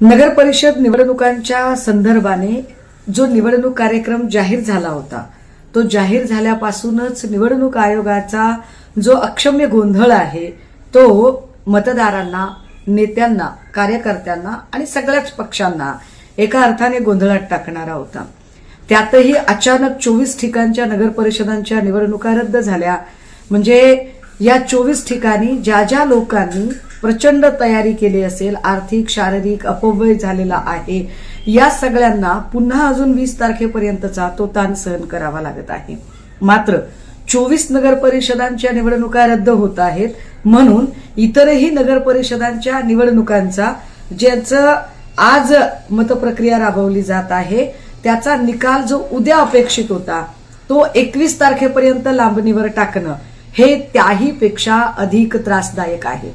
नगर परिषद निवडणुकांच्या संदर्भाने जो निवडणूक कार्यक्रम जाहीर झाला होता तो जाहीर झाल्यापासूनच निवडणूक आयोगाचा जो अक्षम्य गोंधळ आहे तो मतदारांना, नेत्यांना, कार्यकर्त्यांना आणि सगळ्याच पक्षांना एका अर्थाने गोंधळात टाकणारा होता। त्यातही अचानक 24 ठिकाणच्या नगर परिषदांच्या निवडणुका रद्द झाल्या। म्हणजे या 24 ठिकाणी ज्या ज्या लोकांनी प्रचंड तयारी केली असेल, आर्थिक शारीरिक अपव्यय झालेला आहे, या सगळ्यांना पुन्हा अजून 20 तारखेपर्यंतचा तो ताण सहन करावा लागत आहे। मात्र 24 नगर परिषदांच्या निवडणुका रद्द होत आहेत म्हणून इतरही नगर परिषदांच्या निवडणुकांचा ज्याचं आज मतप्रक्रिया राबवली जात आहे त्याचा निकाल जो उद्या अपेक्षित होता तो 21 तारखेपर्यंत लांबणीवर टाकणं हे त्याही पेक्षा अधिक त्रासदायक आहे।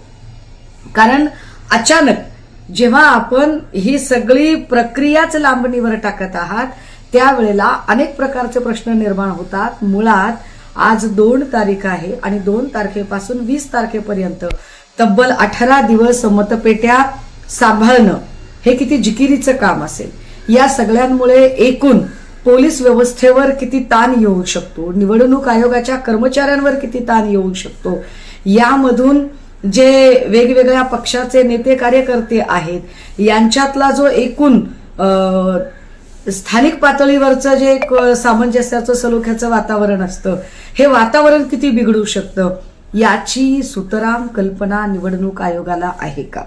कारण अचानक जेव्हा आपण ही सगळी प्रक्रियाच लांबणीवर टाकत आहात त्यावेळेला अनेक प्रकारचे प्रश्न निर्माण होतात। मुळात आज 2 तारीख आहे आणि 2 तारखेपासून 20 तारखेपर्यंत तब्बल 18 दिवस मतपेट्या सांभाळणं हे किती जिकिरीचं काम असेल। या सगळ्यांमुळे एकूण पोलीस व्यवस्थेवर किती ताण येऊ शकतो, निवडणूक आयोगाच्या कर्मचाऱ्यांवर किती ताण येऊ शकतो, यामधून जे वेगवेगळ्या पक्षाचे नेते कार्यकर्ते आहेत यांच्यातला जो एकूण स्थानिक पातळीवरचं जे एक सामंजस्याचं सलोख्याचं वातावरण असतं हे वातावरण किती बिघडू शकतं याची सुतराम कल्पना निवडणूक आयोगाला आहे का?